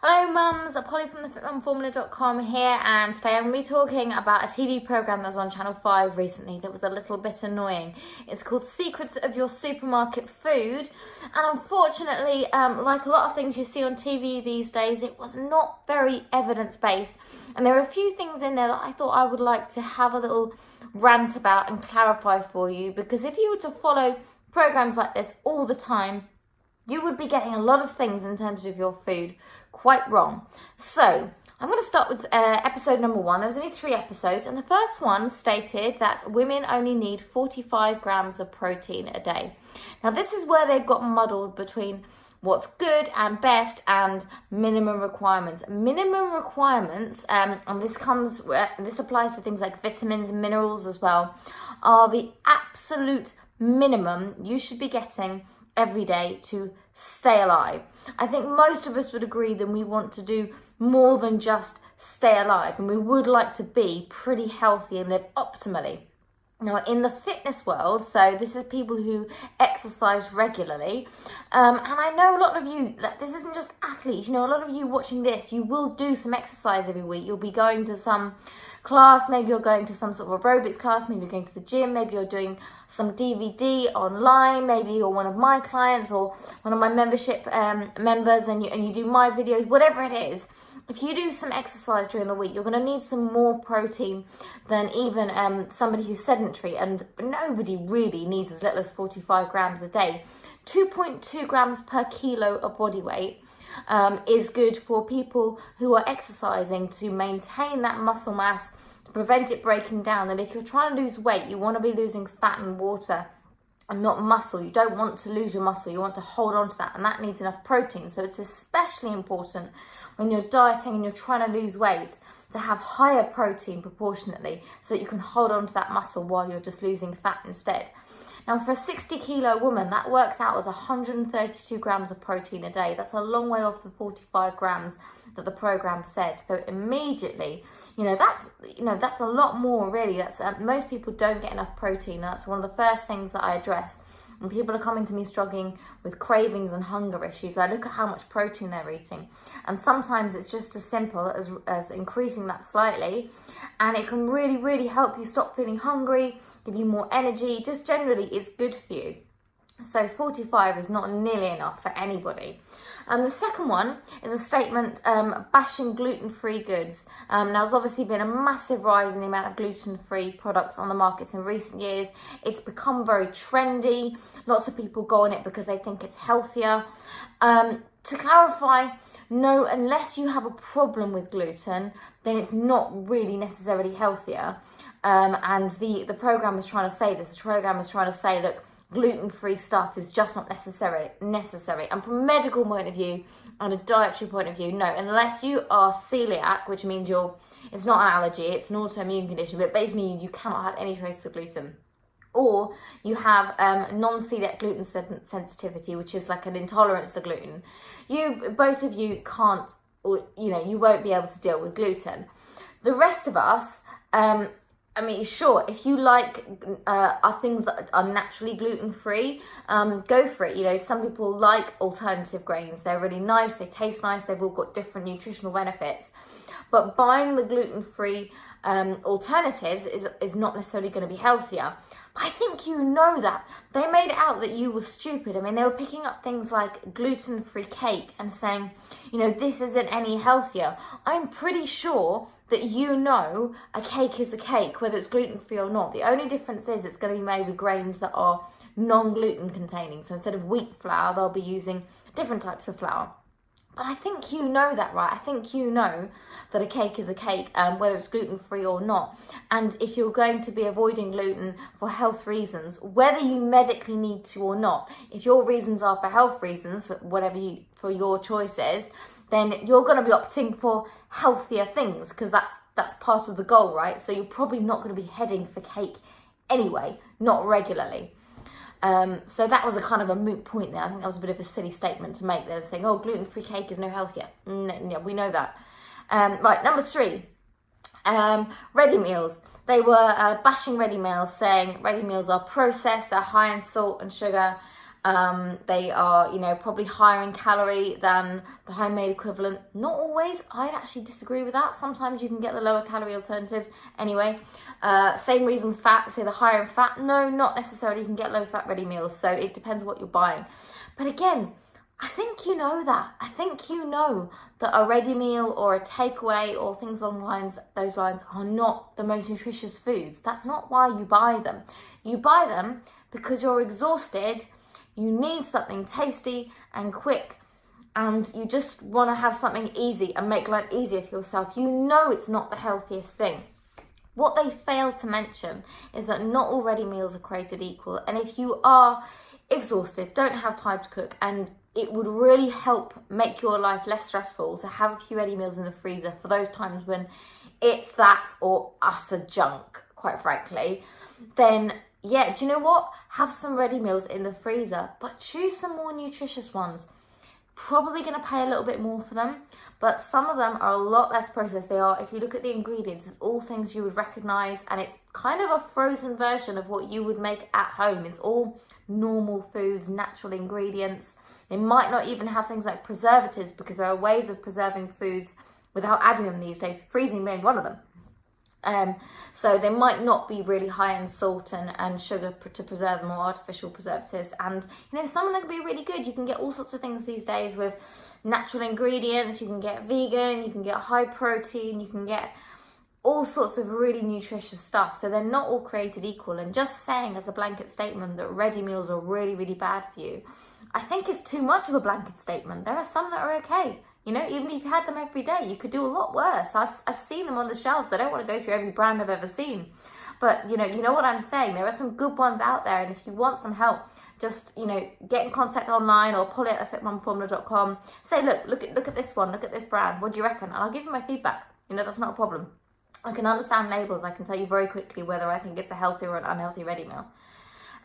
Hello mums, Polly from thefitmumformula.com here, and today I'm going to be talking about a TV programme that was on Channel 5 recently that was a little bit annoying. It's called Secrets of Your Supermarket Food, and unfortunately, like a lot of things you see on TV these days, it was not very evidence-based, and there are a few things in there that I thought I would like to have a little rant about and clarify for you, because if you were to follow programmes like this all the time, you would be getting a lot of things in terms of your food quite wrong. So I'm going to start with episode number 1. There's only 3 episodes, and the first one stated that women only need 45 grams of protein a day. Now this is where they've got muddled between what's good and best and minimum requirements. Minimum requirements, and this applies to things like vitamins and minerals as well, are the absolute minimum you should be getting every day to stay alive. I think most of us would agree that we want to do more than just stay alive, and we would like to be pretty healthy and live optimally. Now, in the fitness world, so this is people who exercise regularly, and I know a lot of you, this isn't just athletes, you know, a lot of you watching this, you will do some exercise every week. You'll be going to some class, maybe you're going to some sort of aerobics class, maybe you're going to the gym, maybe you're doing some DVD online, maybe you're one of my clients or one of my membership members and you do my videos, whatever it is. If you do some exercise during the week, you're going to need some more protein than even somebody who's sedentary, and nobody really needs as little as 45 grams a day. 2.2 grams per kilo of body weight is good for people who are exercising to maintain that muscle mass, to prevent it breaking down. And if you're trying to lose weight, you want to be losing fat and water and not muscle. You don't want to lose your muscle, you want to hold on to that, and that needs enough protein. So it's especially important when you're dieting and you're trying to lose weight to have higher protein proportionately so that you can hold on to that muscle while you're just losing fat instead. Now, for a 60-kilo woman, that works out as 132 grams of protein a day. That's a long way off the 45 grams that the program said. So immediately, that's a lot more really. That's most people don't get enough protein. That's one of the first things that I address when people are coming to me struggling with cravings and hunger issues. I look at how much protein they're eating, and sometimes it's just as simple as increasing that slightly, and it can really, really help you stop feeling hungry, give you more energy. Just generally, it's good for you. So 45 is not nearly enough for anybody. And the second one is a statement bashing gluten-free goods. Now, there's obviously been a massive rise in the amount of gluten-free products on the markets in recent years. It's become very trendy. Lots of people go on it because they think it's healthier. To clarify, no, unless you have a problem with gluten, then it's not really necessarily healthier. And the program is trying to say this. The program is trying to say, look, gluten-free stuff is just not necessary. And from a medical point of view and a dietary point of view, no, unless you are celiac, which means it's not an allergy, it's an autoimmune condition, but basically you cannot have any trace of gluten. Or you have non-celiac gluten sensitivity, which is like an intolerance to gluten. Both of you can't, or you won't be able to deal with gluten. The rest of us, sure, if you like things that are naturally gluten-free, go for it. Some people like alternative grains. They're really nice, they taste nice, they've all got different nutritional benefits. But buying the gluten-free alternatives is not necessarily going to be healthier. But I think you know that. They made it out that you were stupid. They were picking up things like gluten-free cake and saying, this isn't any healthier. I'm pretty sure that a cake is a cake, whether it's gluten-free or not. The only difference is it's going to be made with grains that are non-gluten containing. So instead of wheat flour, they'll be using different types of flour. But I think you know that, right? I think you know that a cake is a cake, whether it's gluten-free or not. And if you're going to be avoiding gluten for health reasons, whether you medically need to or not, if your reasons are for health reasons, for your choices, then you're going to be opting for healthier things, because that's part of the goal, right? So you're probably not going to be heading for cake anyway, not regularly. So that was a kind of a moot point there. I think that was a bit of a silly statement to make there, saying, oh, gluten-free cake is no healthier. No, we know that. Right, number 3, ready meals. They were bashing ready meals, saying ready meals are processed, they're high in salt and sugar, They are, you know, probably higher in calorie than the homemade equivalent. Not always. I'd actually disagree with that. Sometimes you can get the lower calorie alternatives. Anyway, same reason fat, say the higher in fat. No, not necessarily. You can get low fat ready meals. So it depends on what you're buying. But again, I think you know that. I think you know that a ready meal or a takeaway or things along those lines are not the most nutritious foods. That's not why you buy them. You buy them because you're exhausted. You need something tasty and quick, and you just want to have something easy and make life easier for yourself. You know it's not the healthiest thing. What they fail to mention is that not all ready meals are created equal, and if you are exhausted, don't have time to cook, and it would really help make your life less stressful to have a few ready meals in the freezer for those times when it's that or utter junk, quite frankly, then yeah, do you know what? Have some ready meals in the freezer, but choose some more nutritious ones. Probably going to pay a little bit more for them, but some of them are a lot less processed. They are, if you look at the ingredients, it's all things you would recognise, and it's kind of a frozen version of what you would make at home. It's all normal foods, natural ingredients. They might not even have things like preservatives, because there are ways of preserving foods without adding them these days, freezing being one of them. So they might not be really high in salt and sugar to preserve them, or artificial preservatives. And you know, some of them can be really good. You can get all sorts of things these days with natural ingredients. You can get vegan, you can get high protein, you can get all sorts of really nutritious stuff. So they're not all created equal. And just saying as a blanket statement that ready meals are really, really bad for you, I think it's too much of a blanket statement. There are some that are okay. You know, even if you had them every day, you could do a lot worse. I've seen them on the shelves. I don't want to go through every brand I've ever seen. But, you know what I'm saying. There are some good ones out there. And if you want some help, just, you know, get in contact online or Pollyanna@fitmumformula.com. Say, look at this one. Look at this brand. What do you reckon? And I'll give you my feedback. You know, that's not a problem. I can understand labels. I can tell you very quickly whether I think it's a healthy or an unhealthy ready meal.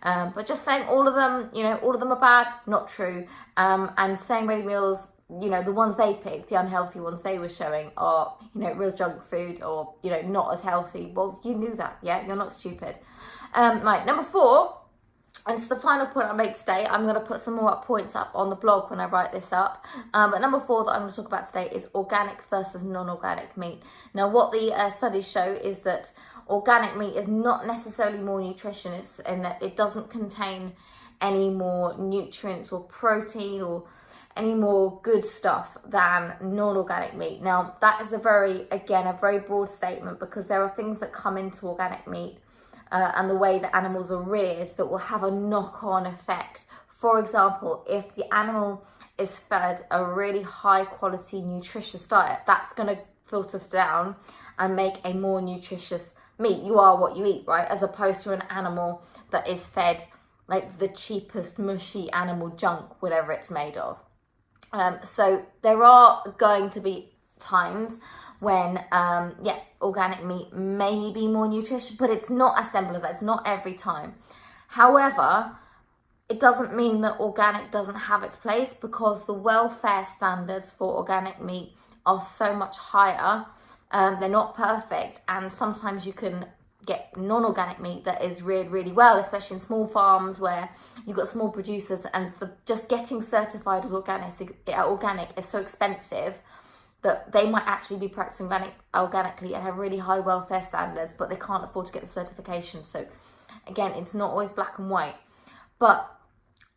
But just saying all of them, you know, all of them are bad, not true. And saying ready meals, you know, the ones they picked, the unhealthy ones they were showing are, you know, real junk food or, you know, not as healthy. Well, you knew that, yeah? You're not stupid. Right, number 4, and it's the final point I make today. I'm going to put some more points up on the blog when I write this up. But number 4 that I'm going to talk about today is organic versus non-organic meat. Now, what the studies show is that organic meat is not necessarily more nutritious in that it doesn't contain any more nutrients or protein or any more good stuff than non-organic meat. Now, that is a very broad statement, because there are things that come into organic meat and the way that animals are reared that will have a knock-on effect. For example, if the animal is fed a really high quality nutritious diet, that's going to filter down and make a more nutritious meat. You are what you eat, right? As opposed to an animal that is fed like the cheapest mushy animal junk, whatever it's made of. So there are going to be times when, organic meat may be more nutritious, but it's not as simple as that. It's not every time. However, it doesn't mean that organic doesn't have its place, because the welfare standards for organic meat are so much higher. They're not perfect, and sometimes you can get non-organic meat that is reared really well, especially in small farms where you've got small producers, and for just getting certified as organic is so expensive that they might actually be practicing organically and have really high welfare standards, but they can't afford to get the certification. So again, it's not always black and white. But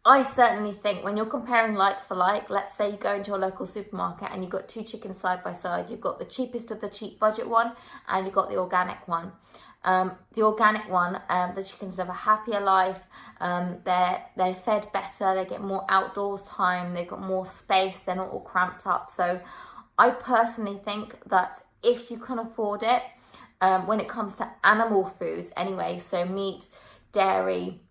I certainly think when you're comparing like for like, let's say you go into your local supermarket and you've got 2 chickens side by side. You've got the cheapest of the cheap budget one, and you've got the organic one. The organic one, the chickens live a happier life. They're fed better. They get more outdoors time. They've got more space. They're not all cramped up. So I personally think that if you can afford it, when it comes to animal foods anyway, so meat, dairy,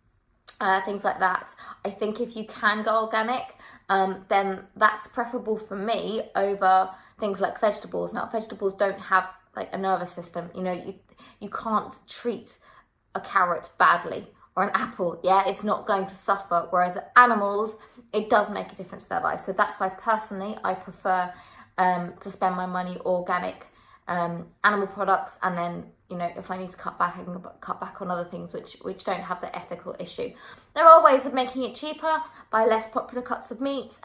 things like that, I think if you can go organic, then that's preferable for me over things like vegetables. Now, vegetables don't have like a nervous system. You know, you can't treat a carrot badly or an apple. Yeah, it's not going to suffer. Whereas animals, it does make a difference to their life. So that's why personally I prefer to spend my money organic animal products, and then, you know, if I need to cut back, I can cut back on other things which don't have the ethical issue. There are ways of making it cheaper. Buy less popular cuts of meat.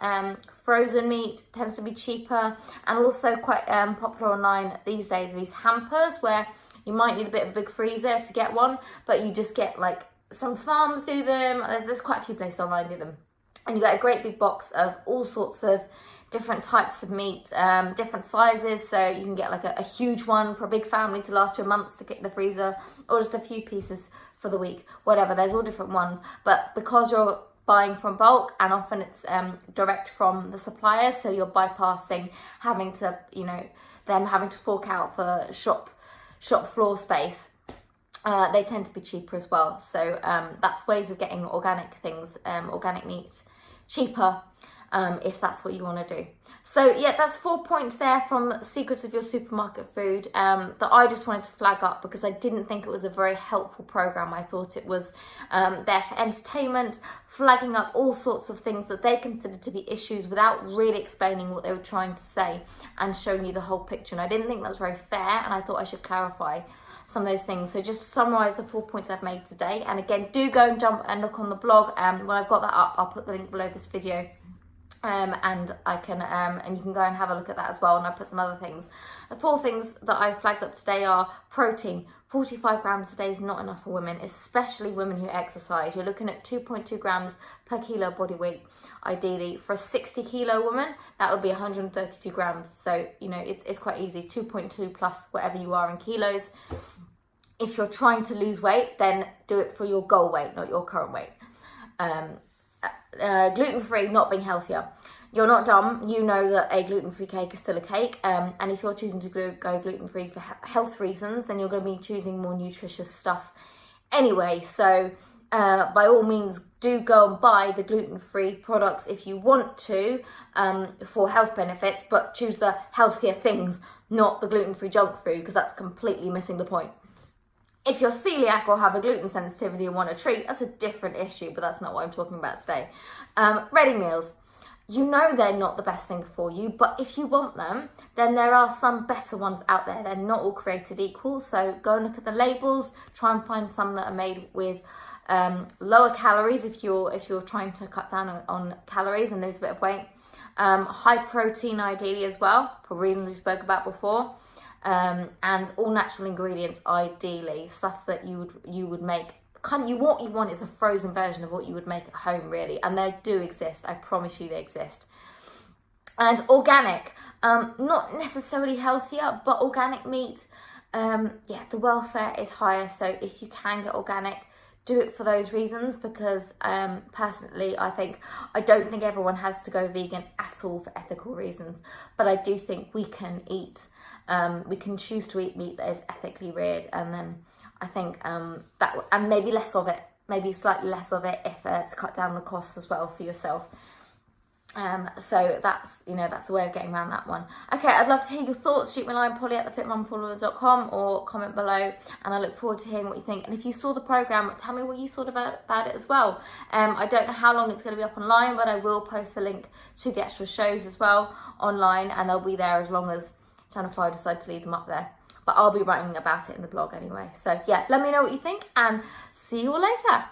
Frozen meat tends to be cheaper, and also quite popular online these days are these hampers where you might need a bit of a big freezer to get one, but you just get, like, some farms do them. There's quite a few places online do them, and you get a great big box of all sorts of different types of meat, different sizes, so you can get like a huge one for a big family to last you a month to get in the freezer, or just a few pieces for the week, whatever. There's all different ones, but because you're buying from bulk, and often it's direct from the suppliers, so you're bypassing having to, you know, them having to fork out for shop floor space. They tend to be cheaper as well, so that's ways of getting organic things, organic meat cheaper, if that's what you want to do. So yeah, that's 4 points there from Secrets of Your Supermarket Food that I just wanted to flag up because I didn't think it was a very helpful program. I thought it was there for entertainment, flagging up all sorts of things that they considered to be issues without really explaining what they were trying to say and showing you the whole picture. And I didn't think that was very fair, and I thought I should clarify some of those things. So just to summarise the 4 points I've made today, and again, do go and jump and look on the blog, when I've got that up, I'll put the link below this video. And I can, and you can go and have a look at that as well. And I put some other things. The 4 things that I've flagged up today are protein. 45 grams a day is not enough for women, especially women who exercise. You're looking at 2.2 grams per kilo body weight. Ideally, for a 60 kilo woman, that would be 132 grams. So, you know, it's quite easy. 2.2 plus whatever you are in kilos. If you're trying to lose weight, then do it for your goal weight, not your current weight. Gluten-free, not being healthier. You're not dumb. You know that a gluten-free cake is still a cake. And if you're choosing to go gluten-free for health reasons, then you're going to be choosing more nutritious stuff anyway. So by all means, do go and buy the gluten-free products if you want to, for health benefits, but choose the healthier things, not the gluten-free junk food, because that's completely missing the point. If you're celiac or have a gluten sensitivity and want a treat, that's a different issue, but that's not what I'm talking about today. Ready meals. You know they're not the best thing for you, but if you want them, then there are some better ones out there. They're not all created equal, so go and look at the labels. Try and find some that are made with lower calories if you're trying to cut down on calories and lose a bit of weight. High protein ideally as well, for reasons we spoke about before. And all natural ingredients ideally, stuff that you would make. What you want is a frozen version of what you would make at home, really, and they do exist. I promise you they exist. And organic, not necessarily healthier, but organic meat, yeah, the welfare is higher. So if you can get organic, do it for those reasons, because personally I don't think everyone has to go vegan at all for ethical reasons, but I do think we can choose to eat meat that is ethically reared, and then I think that, and maybe less of it, maybe slightly less of it, if to cut down the costs as well for yourself. So that's a way of getting around that one. Okay, I'd love to hear your thoughts. Shoot me a line, polly@thefitmumfollower.com, or comment below, and I look forward to hearing what you think. And if you saw the programme, tell me what you thought about it as well. I don't know how long it's going to be up online, but I will post the link to the actual shows as well online, and they'll be there as long as Channel 5 decide to leave them up there. But I'll be writing about it in the blog anyway. So yeah, let me know what you think, and see you all later.